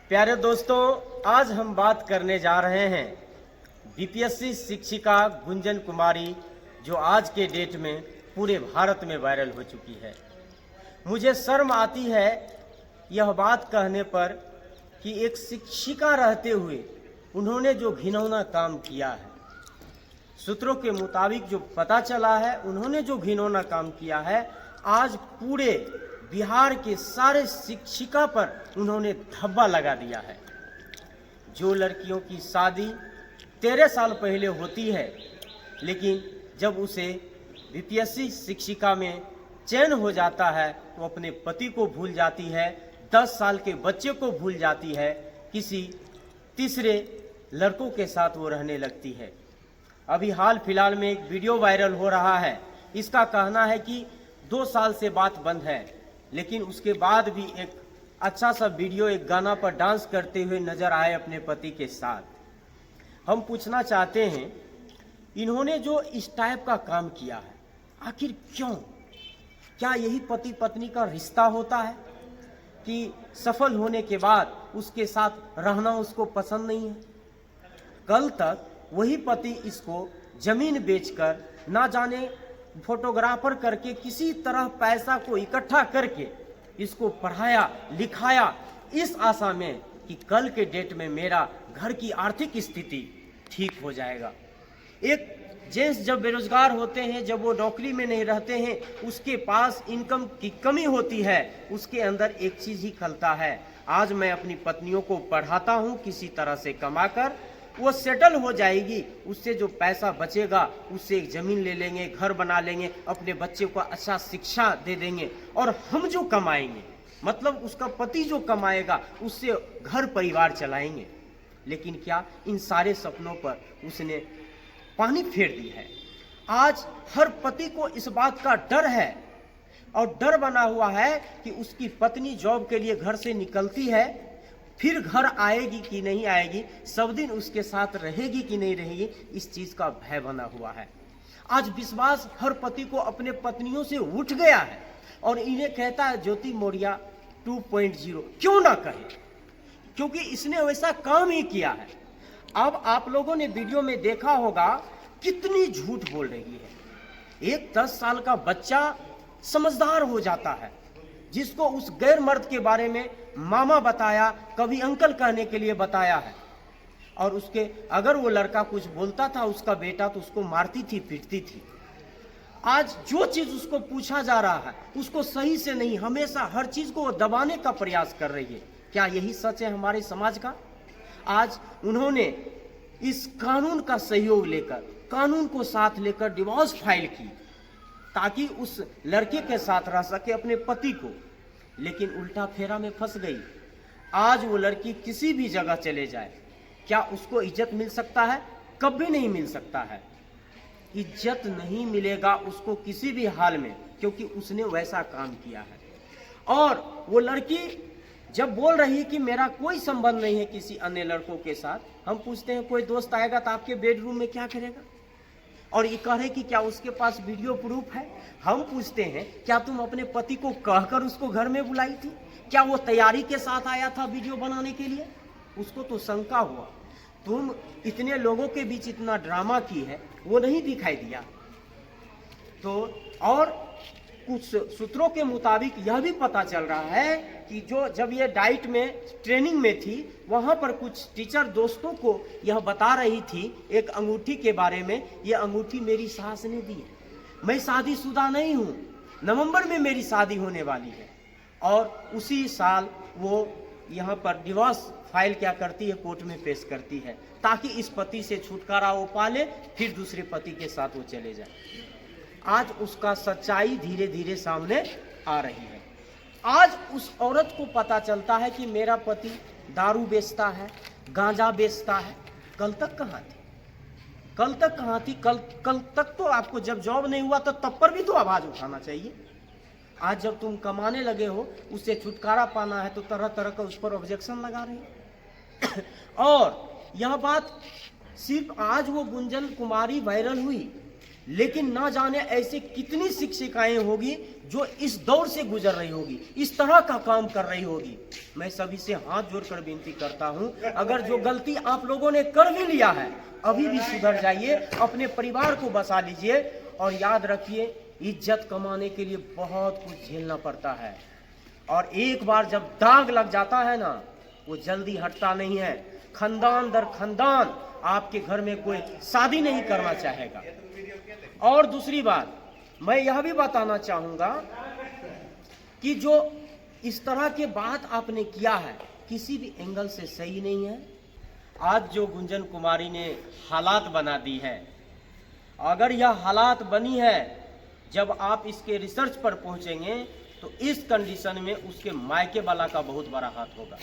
प्यारे दोस्तों, आज हम बात करने जा रहे हैं बीपीएससी शिक्षिका गुंजन कुमारी, जो आज के डेट में पूरे भारत में वायरल हो चुकी है। मुझे शर्म आती है यह बात कहने पर कि एक शिक्षिका रहते हुए उन्होंने जो घिनौना काम किया है। सूत्रों के मुताबिक जो पता चला है, उन्होंने जो घिनौना काम किया है, आज पूरे बिहार के सारे शिक्षिका पर उन्होंने धब्बा लगा दिया है। जो लड़कियों की शादी 13 साल पहले होती है, लेकिन जब उसे बीपीएससी शिक्षिका में चयन हो जाता है तो अपने पति को भूल जाती है, 10 साल के बच्चे को भूल जाती है, किसी तीसरे लड़कों के साथ वो रहने लगती है। अभी हाल फिलहाल में एक वीडियो वायरल हो रहा है। इसका कहना है कि 2 साल से बात बंद है, लेकिन उसके बाद भी एक अच्छा सा वीडियो एक गाना पर डांस करते हुए नजर आए अपने पति के साथ। हम पूछना चाहते हैं, इन्होंने जो इस टाइप का काम किया है, आखिर क्यों? क्या यही पति पत्नी का रिश्ता होता है कि सफल होने के बाद उसके साथ रहना उसको पसंद नहीं है? कल तक वही पति इसको जमीन बेचकर, ना जाने फोटोग्राफर करके, किसी तरह पैसा को इकट्ठा करके इसको पढ़ाया लिखाया, इस आशा में कि कल के डेट में मेरा घर की आर्थिक स्थिति ठीक हो जाएगा। एक जेंट्स जब बेरोजगार होते हैं, जब वो नौकरी में नहीं रहते हैं, उसके पास इनकम की कमी होती है, उसके अंदर एक चीज ही खलता है, आज मैं अपनी पत्नियों को पढ़ाता हूँ किसी तरह से कमाकर, वो सेटल हो जाएगी, उससे जो पैसा बचेगा उससे एक जमीन ले लेंगे, घर बना लेंगे, अपने बच्चे को अच्छा शिक्षा दे देंगे, और हम जो कमाएंगे, मतलब उसका पति जो कमाएगा, उससे घर परिवार चलाएंगे। लेकिन क्या इन सारे सपनों पर उसने पानी फेर दी है। आज हर पति को इस बात का डर है, और डर बना हुआ है कि उसकी पत्नी जॉब के लिए घर से निकलती है, फिर घर आएगी कि नहीं आएगी, सब दिन उसके साथ रहेगी कि नहीं रहेगी, इस चीज का भय बना हुआ है। आज विश्वास हर पति को अपने पत्नियों से उठ गया है, और इन्हें कहता है ज्योति मौर्य 2.0। क्यों ना कहे, क्योंकि इसने वैसा काम ही किया है। अब आप लोगों ने वीडियो में देखा होगा कितनी झूठ बोल रही है। एक 10 साल का बच्चा समझदार हो जाता है, जिसको उस गैर मर्द के बारे में मामा बताया, कभी अंकल कहने के लिए बताया है, और उसके अगर वो लड़का कुछ बोलता था उसका बेटा, तो उसको मारती थी, पीटती थी। आज जो चीज उसको पूछा जा रहा है उसको सही से नहीं, हमेशा हर चीज को दबाने का प्रयास कर रही है। क्या यही सच है हमारे समाज का? आज उन्होंने इस कानून का सहयोग लेकर, कानून को साथ लेकर डिवोर्स फाइल की, ताकि उस लड़के के साथ रह सके अपने पति को, लेकिन उल्टा फेरा में फंस गई। आज वो लड़की किसी भी जगह चले जाए, क्या उसको इज्जत मिल सकता है? कभी नहीं मिल सकता है। इज्जत नहीं मिलेगा उसको किसी भी हाल में, क्योंकि उसने वैसा काम किया है। और वो लड़की जब बोल रही है कि मेरा कोई संबंध नहीं है किसी अन्य लड़कों के साथ, हम पूछते हैं कोई दोस्त आएगा तो आपके बेडरूम में क्या करेगा? और ये कह रहे कि क्या उसके पास वीडियो प्रूफ है? हम पूछते हैं क्या तुम अपने पति को कहकर उसको घर में बुलाई थी? क्या वो तैयारी के साथ आया था वीडियो बनाने के लिए? उसको तो शंका हुआ, तुम इतने लोगों के बीच इतना ड्रामा की है, वो नहीं दिखाई दिया। तो और कुछ सूत्रों के मुताबिक यह भी पता चल रहा है कि जब ये डाइट में ट्रेनिंग में थी, वहां पर कुछ टीचर दोस्तों को यह बता रही थी एक अंगूठी के बारे में, ये अंगूठी मेरी सास ने दी है, मैं शादीशुदा नहीं हूं, नवंबर में मेरी शादी होने वाली है। और उसी साल वो यहाँ पर डिवोर्स फाइल क्या करती है, कोर्ट में पेश करती है, ताकि इस पति से छुटकारा वो पाले, फिर दूसरे पति के साथ वो चले जाए। आज उसका सच्चाई धीरे धीरे सामने आ रही है। आज उस औरत को पता चलता है कि मेरा पति दारू बेचता है, गांजा बेचता है। कल तक कहाँ थी? कल तक कहाँ थी? कल तक तो आपको जब जॉब नहीं हुआ तो तब पर भी तो आवाज उठाना चाहिए। आज जब तुम कमाने लगे हो, उससे छुटकारा पाना है, तो तरह तरह का उस पर ऑब्जेक्शन लगा रहे हो। और यह बात सिर्फ आज वो गुंजन कुमारी वायरल हुई, लेकिन ना जाने ऐसे कितनी शिक्षिकाएं होगी जो इस दौर से गुजर रही होगी, इस तरह का काम कर रही होगी। मैं सभी से हाथ जोड़कर विनती करता हूं, अगर जो गलती आप लोगों ने कर भी लिया है, अभी भी सुधर जाइए, अपने परिवार को बचा लीजिए। और याद रखिए, इज्जत कमाने के लिए बहुत कुछ झेलना पड़ता है, और एक बार जब दाग लग जाता है ना, वो जल्दी हटता नहीं है। खानदान दर खानदान आपके घर में कोई शादी नहीं करना चाहेगा। और दूसरी बात, मैं यह भी बताना चाहूंगा कि जो इस तरह के बात आपने किया है, किसी भी एंगल से सही नहीं है। आज जो गुंजन कुमारी ने हालात बना दी है, अगर यह हालात बनी है, जब आप इसके रिसर्च पर पहुंचेंगे तो इस कंडीशन में उसके मायके वाला का बहुत बड़ा हाथ होगा।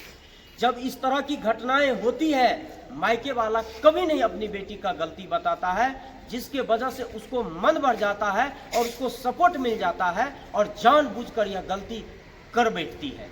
जब इस तरह की घटनाएं होती है, मायके वाला कभी नहीं अपनी बेटी का गलती बताता है, जिसके वजह से उसको मन बढ़ जाता है और उसको सपोर्ट मिल जाता है और जानबूझकर यह गलती कर बैठती है।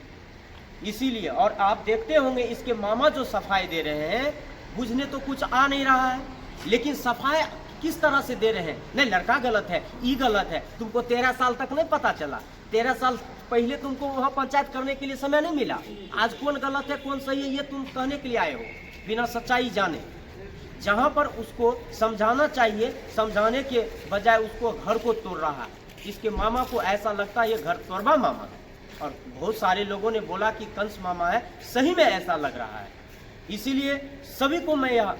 इसीलिए, और आप देखते होंगे इसके मामा जो सफाई दे रहे हैं, बुझने तो कुछ आ नहीं रहा है, लेकिन सफाई किस तरह से दे रहे हैं, नहीं लड़का गलत है, ये गलत है। तुमको 13 साल तक नहीं पता चला, 13 साल पहले तुमको वहाँ पंचायत करने के लिए समय नहीं मिला। आज कौन गलत है कौन सही है ये तुम कहने के लिए आए हो, बिना सच्चाई जाने। जहाँ पर उसको समझाना चाहिए, समझाने के बजाय उसको घर को तोड़ रहा है। इसके मामा को ऐसा लगता है ये घर तोड़वा मामा है, और बहुत सारे लोगों ने बोला कि कंस मामा है, सही में ऐसा लग रहा है। इसीलिए सभी को मैं यह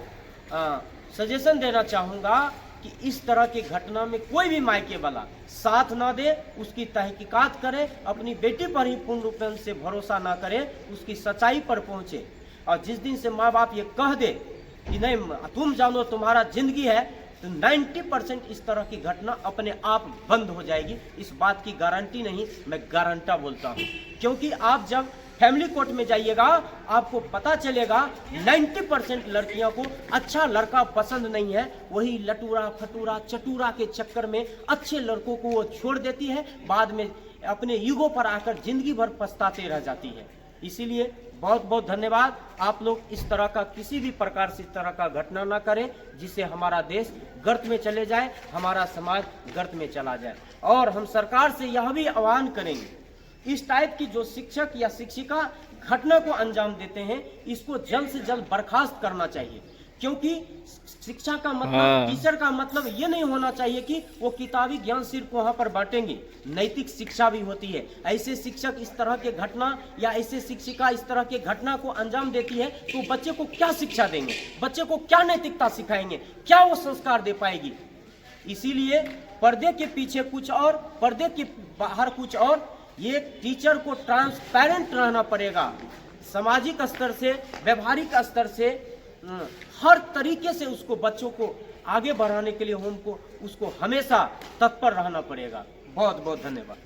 सजेशन देना चाहूँगा कि इस तरह की घटना में कोई भी मायके वाला साथ ना दे, उसकी तहकीकात करे, अपनी बेटी पर ही पूर्ण रूप से भरोसा ना करे, उसकी सच्चाई पर पहुँचे। और जिस दिन से माँ बाप ये कह दे कि नहीं तुम जानो तुम्हारा जिंदगी है, तो 90% इस तरह की घटना अपने आप बंद हो जाएगी। इस बात की गारंटी नहीं, मैं गारंटा बोलता हूँ। क्योंकि आप जब फैमिली कोर्ट में जाइएगा, आपको पता चलेगा 90% लड़कियों को अच्छा लड़का पसंद नहीं है, वही लटूरा फटूरा चटूरा के चक्कर में अच्छे लड़कों को वो छोड़ देती है, बाद में अपने ईगो पर आकर जिंदगी भर पछताते रह जाती है। इसीलिए बहुत बहुत धन्यवाद। आप लोग इस तरह का किसी भी प्रकार से इस तरह का घटना ना करें, जिससे हमारा देश गर्त में चले जाए, हमारा समाज गर्त में चला जाए। और हम सरकार से यह भी आह्वान करेंगे, इस टाइप की जो शिक्षक या शिक्षिका घटना को अंजाम देते हैं, इसको जल्द से जल्द बर्खास्त करना चाहिए। क्योंकि शिक्षा का मतलब, टीचर का मतलब ये नहीं होना चाहिए कि वो किताबी ज्ञान सिर्फ वहाँ पर बांटेंगे, नैतिक शिक्षा भी होती है। ऐसे शिक्षक इस तरह के घटना या ऐसे शिक्षिका इस तरह के घटना को अंजाम देती है, तो बच्चे को क्या शिक्षा देंगे, बच्चे को क्या नैतिकता सिखाएंगे, क्या वो संस्कार दे पाएगी। इसीलिए पर्दे के पीछे कुछ और, पर्दे के बाहर कुछ और। ये टीचर को ट्रांसपेरेंट रहना पड़ेगा, सामाजिक स्तर से, व्यवहारिक स्तर से, हर तरीके से उसको बच्चों को आगे बढ़ाने के लिए हमको उसको हमेशा तत्पर रहना पड़ेगा। बहुत बहुत धन्यवाद।